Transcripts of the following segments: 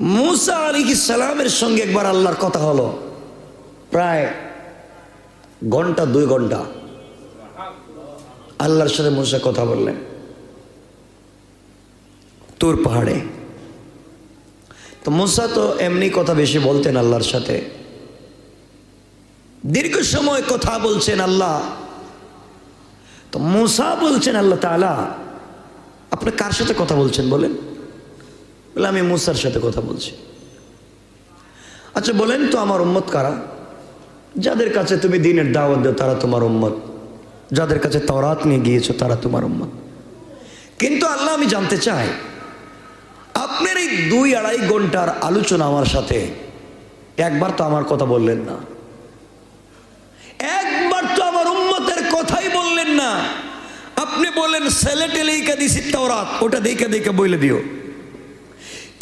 मूसा आलैहिस सालामेर संगे एक बार आल्लाहर कथा हलो प्राय घंटा 2 घंटा आल्लाहर साथे मूसा कथा बोललेन तूर पहाड़े। तो मूसा तो एमनी कथा बेशी बोलतेन आल्लाहर साथे दीर्घ समय कथा बोलছেন আল্লাহ। तो मूसा बोलছেন আল্লাহ তাআলা আপনি কার সাথে কথা বলছেন বলেন? বলে আমি मूसाর সাথে কথা বলছি। আচ্ছা বলেন তো আমার উম্মত কারা? যাদের কাছে তুমি দ্বীনের দাওয়াত দাও তারা তোমার উম্মত, যাদের কাছে তাওরাত নিয়ে গিয়েছো তারা তোমার উম্মত। কিন্তু আল্লাহ আমি জানতে চাই আপনার এই 2-2.5 ঘন্টার আলোচনা আমার সাথে একবার তো আমার কথা বললেন না, একবার তো আমার উম্মতের কথাই বললেন না। আপনি বলেন সেলেটে লেখা দিছি তাওরাত ওটা দেখে দেখে বলে দিও,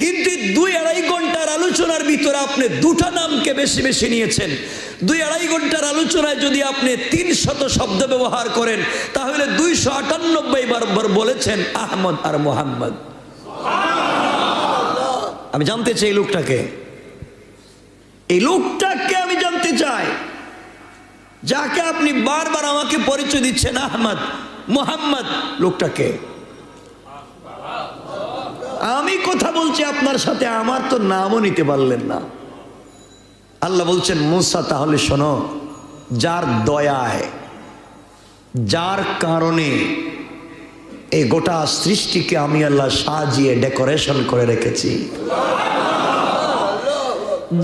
কিন্তু 2-2.5 ঘন্টার আলোচনার ভিতরে আপনি দুটা নামকে বেশি বেশি নিয়েছেন। 2-2.5 ঘন্টার আলোচনায় যদি আপনি 300 শব্দ ব্যবহার করেন তাহলে 298 বার বলেছেন আহমদ আর মোহাম্মদ। আমি জানতে চাই এই লোকটাকে আমি জানতে চাই যাকে আপনি বারবার আমাকে পরিচয় দিচ্ছেন আহমদ মোহাম্মদ, লোকটাকে আমি কথা বলছি আপনার সাথে, আমার তো নামও নিতে পারলেন না। আল্লাহ বলছেন মুসা তাহলে শোনো, যার দয়ায় যার কারণে এই গোটা সৃষ্টিকে আমি আল্লাহ সাজিয়ে ডেকোরেশন করে রেখেছি,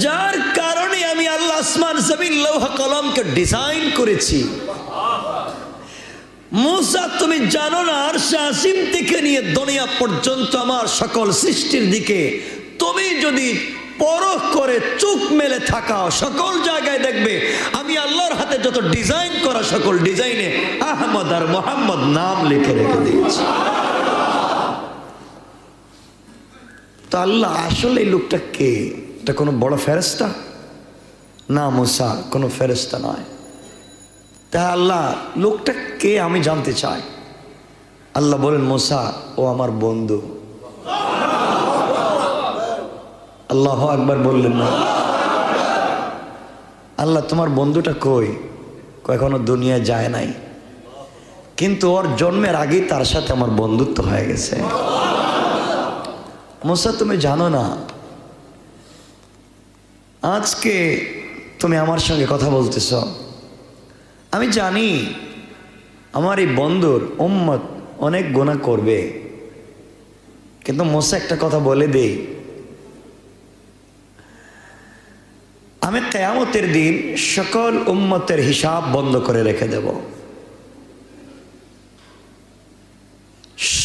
যার কারণে আমি আল্লাহ আসমান জমিন লৌহ কলমকে ডিজাইন করেছি। মুসা তুমি জানো না আরশে আসিম থেকে নিয়ে দুনিয়া পর্যন্ত আমার সকল সৃষ্টির দিকে তুমি যদি পরখ করে চোখ মেলে থাকাও সকল জায়গায় দেখবে আমি আল্লাহর হাতে যত ডিজাইন করা সকল ডিজাইনে আহমদ আর মোহাম্মদ নাম লিখে রেখে দিয়েছি। তো আল্লাহ আসলে এই লোকটা কে? এটা কোনো বড় ফেরেশতা না, মুসা কোনো ফেরেশতা নয়। তা আল্লাহ লোকটা কে আমি জানতে চাই। আল্লাহ বলেন মুসা ও আমার বন্ধু। আল্লাহু আকবার বললেন না? আল্লাহ তোমার বন্ধুটা কই? এখনো দুনিয়ায় যায় নাই, কিন্তু ওর জন্মের আগেই তার সাথে আমার বন্ধুত্ব হয়ে গেছে। মুসা তুমি জানো না আজকে তুমি আমার সঙ্গে কথা বলতেছ, আমি জানি আমার এই বন্ধুর উম্মত অনেক গুনাহ করবে, কিন্তু মুসা একটা কথা বলে দেই, আমি কিয়ামতের দিন সকল উম্মতের হিসাব বন্ধ করে রেখে দেব।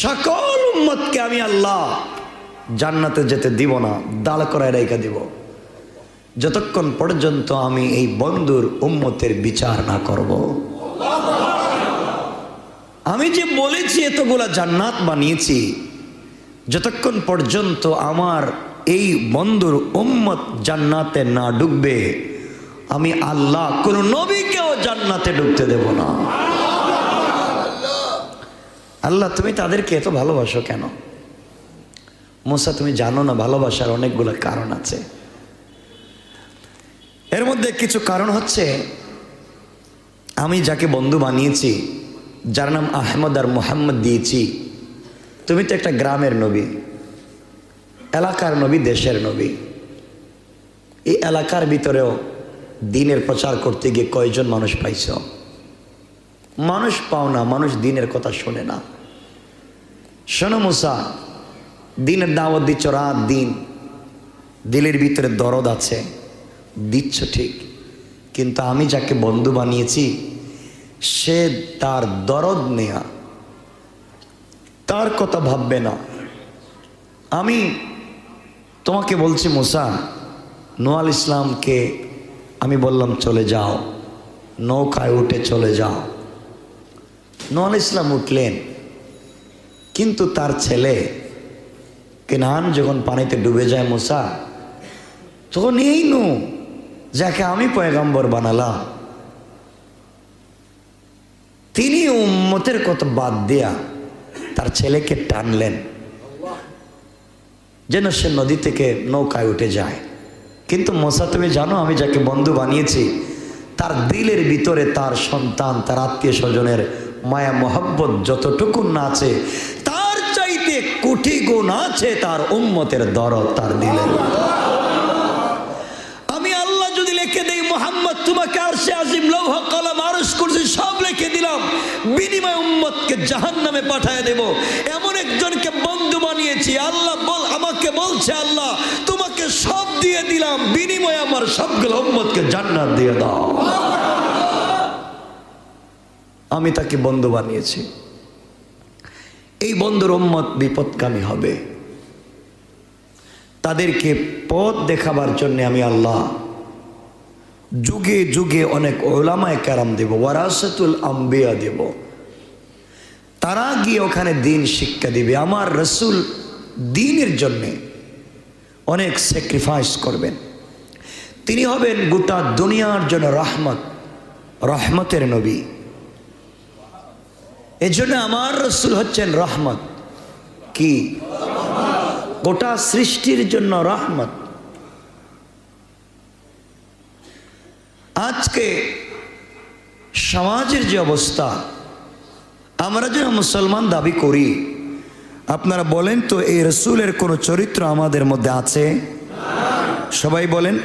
সকল উম্মতকে আমি আল্লাহ জান্নাতে যেতে দিব না, দাঁড় করায় রেখে দিব যতক্ষণ পর্যন্ত আমি এই বন্ধুর উম্মতের বিচার না করব। আমি যে বলেছি এতগুলা জান্নাত বানিয়েছি, যতক্ষণ পর্যন্ত আমার এই বন্ধুর উম্মত জান্নাতে না ঢুকবে আমি আল্লাহ কোন নবীকেও জান্নাতে ঢুকতে দেব না। আল্লাহ তুমি তাদেরকে এত ভালোবাসো কেন? মুসা তুমি জানো না ভালোবাসার অনেকগুলো কারণ আছে। এর মধ্যে কিছু কারণ হচ্ছে আমি যাকে বন্ধু বানিয়েছি, যার নাম আহমদ আর মোহাম্মদ দিয়েছি, তুমি তো একটা গ্রামের নবী, এলাকার নবী, দেশের নবী। এই এলাকার ভিতরেও দ্বীনের প্রচার করতে গিয়ে কয়জন মানুষ পাইছ? মানুষ পাও না, মানুষ দ্বীনের কথা শোনে না। শোনো মুসা, দ্বীনের দাওয়াত দিচ্ছ রাত দিন, দিলের ভিতরে দরদ আছে, দিচ্ছ ঠিক, কিন্তু আমি যাকে বন্ধু বানিয়েছি সে তার দরদ নেয়া, তার কথা ভাববে না। আমি তোমাকে বলছি মুসা, নূহ আলাইহিস সালামকে আমি বললাম চলে যাও, নৌকায় উঠে চলে যাও। নূহ আলাইহিস সালাম উঠলেন, কিন্তু তার ছেলে কেনান যখন পানিতে ডুবে যায় মুসা, তখন এই নূহ যাকে আমি পয়গম্বর বানালাম তিনি উম্মতের কথা বাদ দিয়া তার ছেলেকে টানলেন। যেন সে নদী থেকে নৌকায় উঠে যায়। কিন্তু মুসা, তুমি জানো আমি যাকে বন্ধু বানিয়েছি তার দিলের ভিতরে তার সন্তান, তার আত্মীয় স্বজনের মায়া মহব্বত যতটুকু না আছে, তার চাইতে কোটি গুণ আছে তার উম্মতের দরদ তার দিলের। আমি আল্লাহ যদি লিখে দেই মুহাম্মদ তোমাকে আরশে আজিম, লৌহ কলম, আরশ কুরসি সব লিখে দিলাম, বিনিময় উম্মতকে জাহান্নামে পাঠিয়ে দেব, এমন একজনকে বন্ধু বানিয়েছি। আল্লাহ আমাকে বলছে, আল্লাহ তোমাকে সব দিয়ে দিলাম, বিনিময়ে আমার সবগুলো উম্মতকে জান্নাত দিয়ে দাও। আমি তাকে বন্ধু বানিয়েছি। এই বন্ধুর উম্মত বিপদগামী হবে, তাদেরকে পথ দেখাবার জন্য আমি আল্লাহ যুগে যুগে অনেক উলামায়ে কেরাম দেব, ওয়ারাসাতুল আম্বিয়া দেব। তারা গিয়ে ওখানে দিন শিক্ষা দিবে। আমার রসুল দিনের জন্যে অনেক স্যাক্রিফাইস করবেন। তিনি হবেন গোটা দুনিয়ার জন্য রহমত, রহমতের নবী। এজন্য আমার রসুল হচ্ছেন রহমত। কি? গোটা সৃষ্টির জন্য রহমত। আজকে সমাজের যে অবস্থা, আমরা যে মুসলমান দাবি করি, আপনারা বলেন তো এই রসুলের কোনো চরিত্র আমাদের মধ্যে আছে? সবাই বলেন।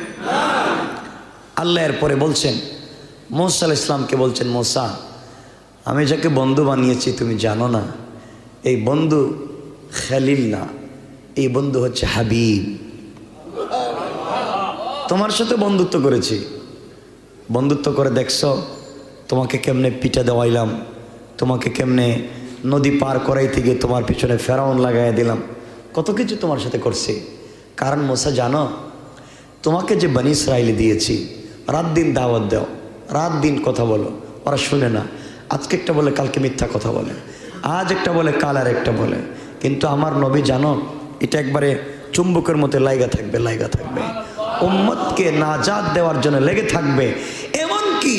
আল্লাহ এরপরে বলছেন, মুসা আলাইহিস সালামকে বলছেন, মুসা আমি যাকে বন্ধু বানিয়েছি তুমি জানো না, এই বন্ধু খালিল না, এই বন্ধু হচ্ছে হাবিব। তোমার সাথে বন্ধুত্ব করেছি, বন্ধুত্ব করে দেখছো তোমাকে কেমনে পিঠা দেওয়াইলাম, তোমাকে কেমনে নদী পার করাইতে গিয়ে তোমার পিছনে ফেরাউন লাগাইয়া দিলাম, কত কিছু তোমার সাথে করছি। কারণ মুসা জানো, তোমাকে যে বনি ইসরাইল দিয়েছি, রাত দিন দাওয়াত দাও, রাত দিন কথা বলো, ওরা শুনে না। আজকে একটা বলে কালকে মিথ্যা কথা বলে, আজ একটা বলে কাল আর একটা বলে। কিন্তু আমার নবী জানো, এটা একবারে চুম্বকের মতো লাইগা থাকবে, লাইগা থাকবে, উম্মতকে নাজাত দেওয়ার জন্য লেগে থাকবে। এমনকি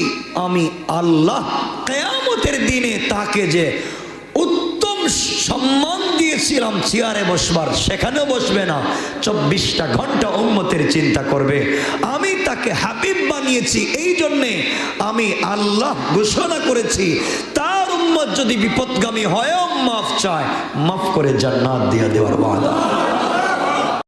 আমি আল্লাহ কিয়ামতের দিনে তাকে যে উত্তম সম্মান দিয়েছিলাম চেয়ারে বসবার, সেখানেও বসবে না, 24টা ঘন্টা উম্মতের চিন্তা করবে। আমি তাকে হাবিব বানিয়েছি, এই জন্যে আমি আল্লাহ ঘোষণা করেছি তার উম্মত যদি বিপদগামী হয়, মাফ চায়, মাফ করে জান্নাত দিয়ে দেওয়ার ওয়াদা।